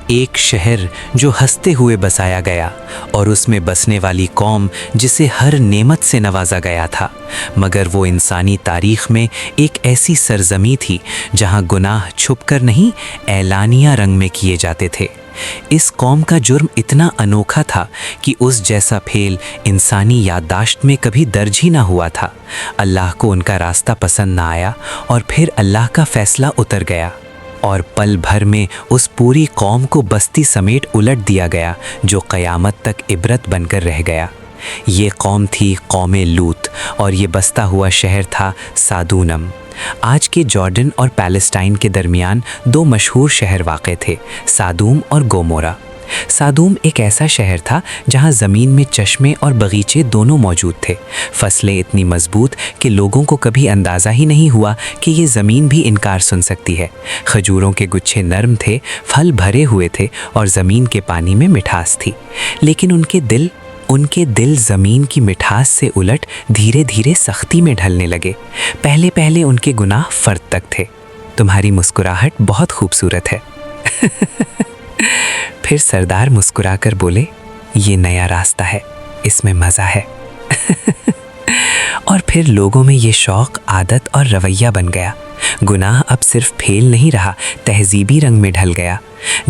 ایک شہر جو ہنستے ہوئے بسایا گیا اور اس میں بسنے والی قوم جسے ہر نعمت سے نوازا گیا تھا، مگر وہ انسانی تاریخ میں ایک ایسی سرزمین تھی جہاں گناہ چھپ کر نہیں اعلانیہ رنگ میں کیے جاتے تھے۔ اس قوم کا جرم اتنا انوکھا تھا کہ اس جیسا پھیل انسانی یادداشت میں کبھی درج ہی نہ ہوا تھا۔ اللہ کو ان کا راستہ پسند نہ آیا اور پھر اللہ کا فیصلہ اتر گیا اور پل بھر میں اس پوری قوم کو بستی سمیٹ الٹ دیا گیا جو قیامت تک عبرت بن کر رہ گیا۔ یہ قوم تھی قوم لوط اور یہ بستا ہوا شہر تھا سادونم۔ آج کے جارڈن اور پیلسٹائن کے درمیان دو مشہور شہر واقع تھے، سادوم اور گومورا۔ سادوم ایک ایسا شہر تھا جہاں زمین میں چشمے اور باغیچے دونوں موجود تھے، فصلیں اتنی مضبوط کہ لوگوں کو کبھی اندازہ ہی نہیں ہوا کہ یہ زمین بھی انکار سن سکتی ہے۔ کھجوروں کے گچھے نرم تھے، پھل بھرے ہوئے تھے اور زمین کے پانی میں مٹھاس تھی، لیکن ان کے دل زمین کی مٹھاس سے الٹ دھیرے دھیرے سختی میں ڈھلنے لگے۔ پہلے ان کے گناہ فرد تک تھے۔ تمہاری مسکراہٹ بہت خوبصورت ہے۔ پھر سردار مسکرا کر بولے، یہ نیا راستہ ہے، اس میں مزہ ہے۔ اور پھر لوگوں میں یہ شوق عادت اور رویہ بن گیا۔ گناہ اب صرف پھیل نہیں رہا، تہذیبی رنگ میں ڈھل گیا۔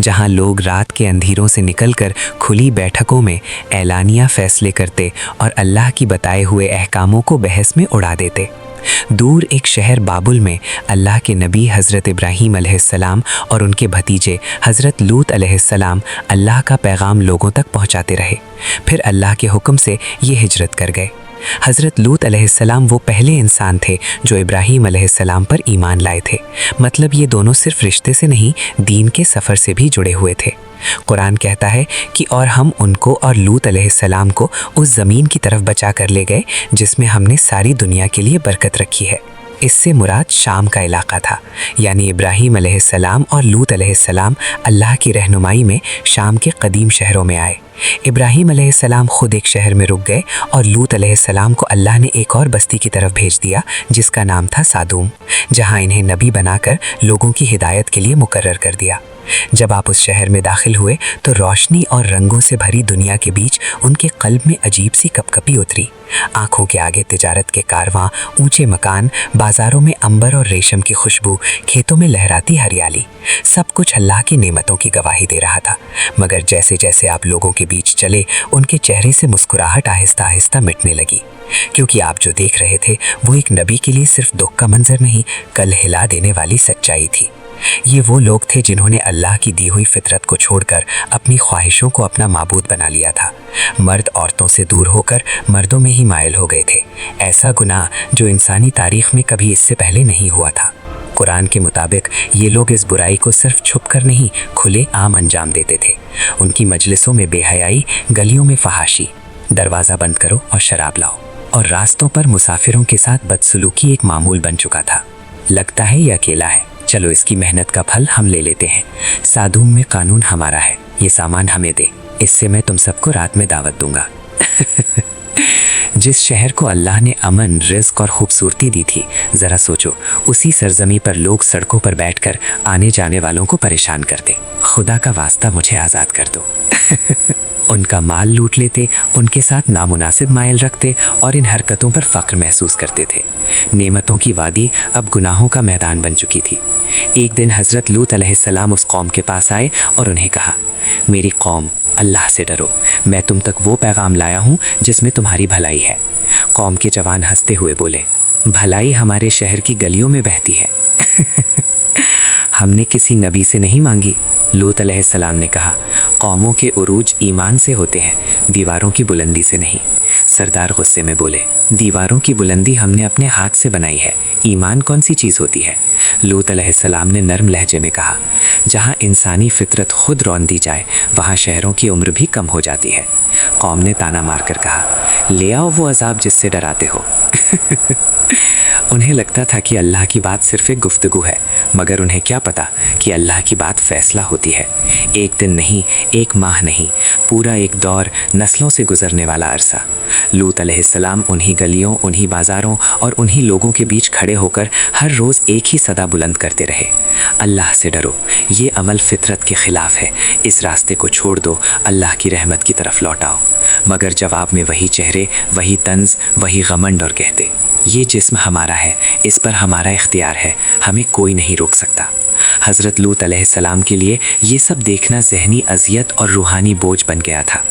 جہاں لوگ رات کے اندھیروں سے نکل کر کھلی بیٹھکوں میں اعلانیہ فیصلے کرتے اور اللہ کی بتائے ہوئے احکاموں کو بحث میں اڑا دیتے۔ دور ایک شہر بابل میں اللہ کے نبی حضرت ابراہیم علیہ السلام اور ان کے بھتیجے حضرت لوط علیہ السلام اللہ کا پیغام لوگوں تک پہنچاتے رہے۔ پھر اللہ کے حکم سے یہ ہجرت کر گئے۔ حضرت لوط علیہ السلام وہ پہلے انسان تھے جو ابراہیم علیہ السلام پر ایمان لائے تھے، مطلب یہ دونوں صرف رشتے سے نہیں دین کے سفر سے بھی جڑے ہوئے تھے۔ قرآن کہتا ہے کہ اور ہم ان کو اور لوط علیہ السلام کو اس زمین کی طرف بچا کر لے گئے جس میں ہم نے ساری دنیا کے لیے برکت رکھی ہے۔ اس سے مراد شام کا علاقہ تھا، یعنی ابراہیم علیہ السلام اور لوط علیہ السلام اللہ کی رہنمائی میں شام کے قدیم شہروں میں آئے۔ ابراہیم علیہ السلام خود ایک شہر میں رک گئے اور لوط علیہ السلام کو اللہ نے ایک اور بستی کی طرف بھیج دیا جس کا نام تھا سادوم، جہاں انہیں نبی بنا کر لوگوں کی ہدایت کے لیے مقرر کر دیا۔ جب آپ اس شہر میں داخل ہوئے تو روشنی اور رنگوں سے بھری دنیا کے بیچ ان کے قلب میں عجیب سی کپکپی اتری۔ آنکھوں کے آگے تجارت کے کارواں، اونچے مکان، بازاروں میں عنبر اور ریشم کی خوشبو، کھیتوں میں لہراتی ہریالی، سب کچھ اللہ کی نعمتوں کی گواہی دے رہا تھا۔ مگر جیسے جیسے آپ لوگوں کے بیچ چلے ان کے چہرے سے مسکراہٹ آہستہ آہستہ مٹنے لگی، کیونکہ آپ جو دیکھ رہے تھے وہ ایک نبی کے لیے صرف دکھ کا منظر نہیں، کل ہلا دینے والی سچائی تھی۔ یہ وہ لوگ تھے جنہوں نے اللہ کی دی ہوئی فطرت کو چھوڑ کر اپنی خواہشوں کو اپنا معبود بنا لیا تھا۔ مرد عورتوں سے دور ہو کر مردوں میں ہی مائل ہو گئے تھے، ایسا گناہ جو انسانی تاریخ میں کبھی اس سے پہلے نہیں ہوا تھا۔ قرآن کے مطابق یہ لوگ اس برائی کو صرف چھپ کر نہیں کھلے عام انجام دیتے تھے۔ ان کی مجلسوں میں بے حیائی، گلیوں میں فحاشی، دروازہ بند کرو اور شراب لاؤ، اور راستوں پر مسافروں کے ساتھ بدسلوکی ایک معمول بن چکا تھا۔ لگتا ہے یہ اکیلا ہے، چلو اس کی محنت کا پھل ہم لے لیتے ہیں۔ سادوم میں قانون ہمارا ہے، یہ سامان ہمیں دے، اس سے میں تم سب کو رات میں دعوت دوں گا۔ جس شہر کو اللہ نے امن، رزق اور خوبصورتی دی تھی، ذرا سوچو اسی سرزمین پر لوگ سڑکوں پر بیٹھ کر آنے جانے والوں کو پریشان کرتے۔ خدا کا واسطہ مجھے آزاد کر دو۔ ان کا مال لوٹ لیتے، ان کے ساتھ نامناسب مائل رکھتے اور ان حرکتوں پر فخر محسوس کرتے تھے۔ نعمتوں کی وادی اب گناہوں کا میدان بن چکی تھی۔ ایک دن حضرت لوط علیہ السلام اس قوم کے پاس آئے اور انہیں کہا، میری قوم، اللہ سے ڈرو، میں تم تک وہ پیغام لایا ہوں جس میں تمہاری بھلائی ہے۔ قوم کے جوان ہنستے ہوئے بولے، بھلائی ہمارے شہر کی گلیوں میں بہتی ہے۔ ہم نے کسی نبی سے نہیں مانگی۔ لوط علیہ السلام نے کہا، قوموں کے عروج ایمان سے ہوتے ہیں، دیواروں کی بلندی سے نہیں۔ سردار غصے میں بولے، دیواروں کی بلندی ہم نے اپنے ہاتھ سے بنائی ہے، ایمان کون سی چیز ہوتی ہے؟ لوط علیہ السلام نے نرم لہجے میں کہا، جہاں انسانی فطرت خود رون دی جائے وہاں شہروں کی عمر بھی کم ہو جاتی ہے۔ قوم نے تانا مار کر کہا، لے آؤ وہ عذاب جس سے ڈراتے ہو۔ उन्हें लगता था कि अल्लाह की बात सिर्फ एक गुफ्तगू है, मगर उन्हें क्या पता कि अल्लाह की बात फैसला होती है। एक दिन नहीं, एक माह नहीं, पूरा एक दौर, नस्लों से गुजरने वाला अरसा। लूत अलैहिस्सलाम उन्हीं गलियों, उन्हीं बाज़ारों और उन्हीं लोगों के बीच खड़े होकर हर रोज़ एक ही सदा बुलंद करते रहे, अल्लाह से डरो, ये अमल फितरत के ख़िलाफ़ है, इस रास्ते को छोड़ दो, अल्लाह की रहमत की तरफ लौट आओ। मगर जवाब में वही चेहरे, वही तंज, वही गमंड और कहते, ये जिस्म हमारा है, इस पर हमारा इख्तियार है, हमें कोई नहीं रोक सकता। हज़रत लूत अलैहिस्सलाम के लिए ये सब देखना ज़हनी अज़ियत और रूहानी बोझ बन गया था।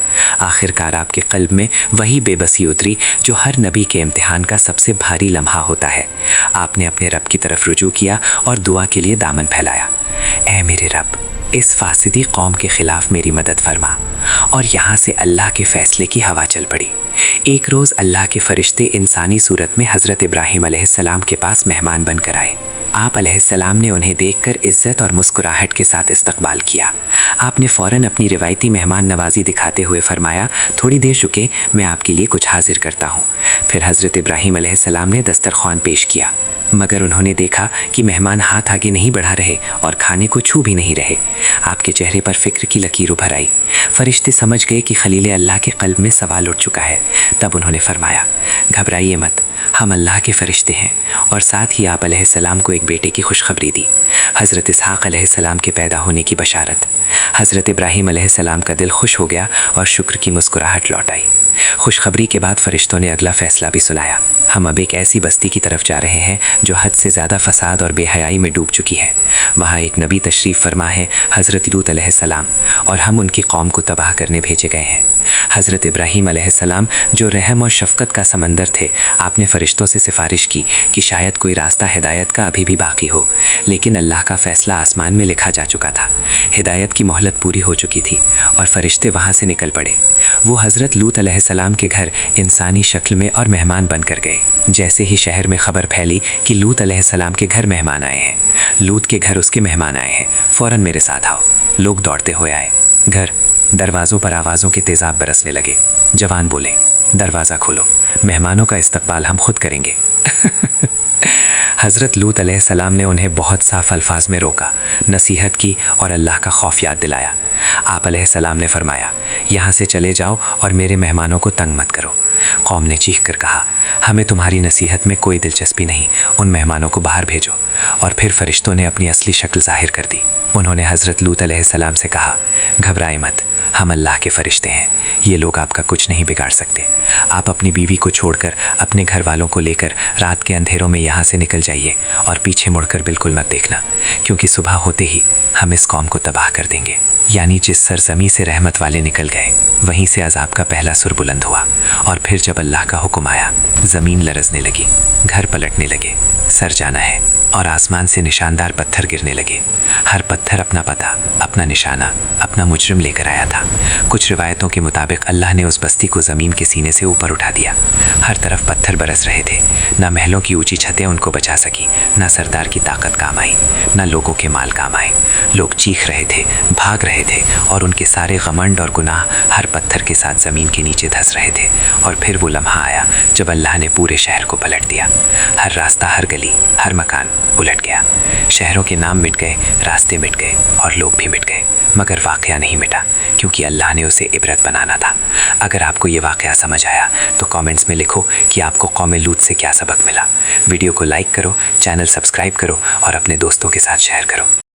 आखिरकार आपके क़ल्ब में वही बेबसी उतरी जो हर नबी के इम्तिहान का सबसे भारी लम्हा होता है। आपने अपने रब की तरफ रुजू किया और दुआ के लिए दामन फैलाया, ऐ मेरे रब, इस फासिदी कौम के ख़िलाफ़ मेरी मदद फरमा। और यहाँ से अल्लाह के फ़ैसले की हवा चल पड़ी। एक रोज़ अल्लाह के फ़रिश्ते इंसानी सूरत में हज़रत इब्राहीम अलैहिस्सलाम के पास मेहमान बनकर आए। आप अलैहिस्सलाम ने उन्हें देखकर इज़्ज़त और मुस्कुराहट के साथ इस्तकबाल किया। आपने फ़ौरन अपनी रिवायती मेहमान नवाजी दिखाते हुए फरमाया, थोड़ी देर रुके, मैं आपके लिए कुछ हाजिर करता हूँ। फिर हज़रत इब्राहीम अलैहिस्सलाम ने दस्तरख्वान पेश किया, मगर उन्होंने देखा कि मेहमान हाथ आगे नहीं बढ़ा रहे और खाने को छू भी नहीं रहे। आपके चेहरे पर फ़िक्र की लकीर उभर आई। फ़रिश्ते समझ गए कि खलील अल्लाह के क़ल्ब में सवाल उठ चुका है। तब उन्होंने फरमाया, घबराइए मत, हम अल्लाह के फ़रिश्ते हैं। और साथ ही आप अलैहिस्सलाम को एक बेटे की खुशखबरी दी, हज़रत इसहाक़ अलैहिस्सलाम के पैदा होने की बशारत। हज़रत इब्राहीम अलैहिस्सलाम का दिल खुश हो गया और शुक्र की मुस्कुराहट लौट आई। खुशखबरी के बाद फ़रिश्तों ने अगला फ़ैसला भी सुनाया, हम अब एक ऐसी बस्ती की तरफ जा रहे हैं जो हद से ज़्यादा फ़साद और बेहयाई में डूब चुकी है। वहाँ एक नबी तशरीफ़ फरमा है, हज़रत लूत अलैहिस्सलाम, और हम उनकी कौम को तबाह करने भेजे गए हैं। हज़रत इब्राहीम अलैहिस्सलाम जो रहम और शफ़क़त का समंदर थे, आपने फ़रिश्तों से सिफारिश की कि शायद कोई रास्ता हिदायत का अभी भी बाकी हो, लेकिन अल्लाह का फ़ैसला आसमान में लिखा जा चुका था। हिदायत की मोहलत पूरी हो चुकी थी और फ़रिश्ते वहाँ से निकल पड़े। वो हज़रत लूत अलैहिस्सलाम के घर इंसानी शक्ल में और मेहमान बनकर गए। जैसे ही शहर में खबर फैली कि लूत अलैहिस्सलाम के घर मेहमान आए हैं, लूत के घर उसके मेहमान आए हैं, फ़ौरन मेरे साथ आओ। लोग दौड़ते हुए आए। घर, दरवाज़ों पर आवाज़ों के तेज़ाब बरसने लगे। जवान बोले, दरवाज़ा खोलो, मेहमानों का इस्तकबाल हम खुद करेंगे। हज़रत लूत अलैहिस्सलाम ने उन्हें बहुत साफ अल्फाज में रोका, नसीहत की और अल्लाह का खौफ याद दिलाया। आप अलैहिस्सलाम ने फरमाया, यहाँ से चले जाओ और मेरे मेहमानों को तंग मत करो। कौम ने चीख कर कहा, हमें तुम्हारी नसीहत में कोई दिलचस्पी नहीं, उन मेहमानों को बाहर भेजो। और फिर फ़रिश्तों ने अपनी असली शक्ल ज़ाहिर कर दी। उन्होंने हज़रत लूत अलैहिस्सलाम से कहा, घबराए मत, हम अल्लाह के फ़रिश्ते हैं, ये लोग आपका कुछ नहीं बिगाड़ सकते। आप अपनी बीवी को छोड़कर अपने घर वालों को लेकर रात के अंधेरों में यहाँ से निकल जाइए और पीछे मुड़कर बिल्कुल मत देखना, क्योंकि सुबह होते ही हम इस कौम को तबाह कर देंगे। यानी जिस सरज़मी से रहमत वाले निकल गए, वहीं से अज़ाब का पहला सुर बुलंद हुआ। और फिर जब अल्लाह का हुक्म आया, ज़मीन लरज़ने लगी, घर पलटने लगे, सर जाना है, और आसमान से निशानदार पत्थर गिरने लगे। हर पत्थर अपना पता, अपना निशाना, अपना मुजरिम लेकर आया था। कुछ रिवायतों के मुताबिक अल्लाह ने उस बस्ती को ज़मीन के सीने से ऊपर उठा दिया। हर तरफ पत्थर बरस रहे थे। ना महलों की ऊंची छतें उनको बचा सकी, ना सरदार की ताकत काम आई, ना लोगों के माल काम आए। लोग चीख रहे थे, भाग रहे थे, और उनके सारे घमंड और गुनाह हर पत्थर के साथ ज़मीन के नीचे धंस रहे थे। और फिर वो लम्हा आया जब अल्लाह ने पूरे शहर को पलट दिया। हर रास्ता, हर गली, हर मकान उलट गया। शहरों के नाम मिट गए, रास्ते मिट गए और लोग भी मिट गए, मगर वाक़या नहीं मिटा, क्योंकि अल्लाह ने उसे इबरत बनाना था। अगर आपको ये वाक़या समझ आया तो कमेंट्स में लिखो कि आपको कौम लूत से क्या सबक मिला। वीडियो को लाइक करो, चैनल सब्सक्राइब करो और अपने दोस्तों के साथ शेयर करो।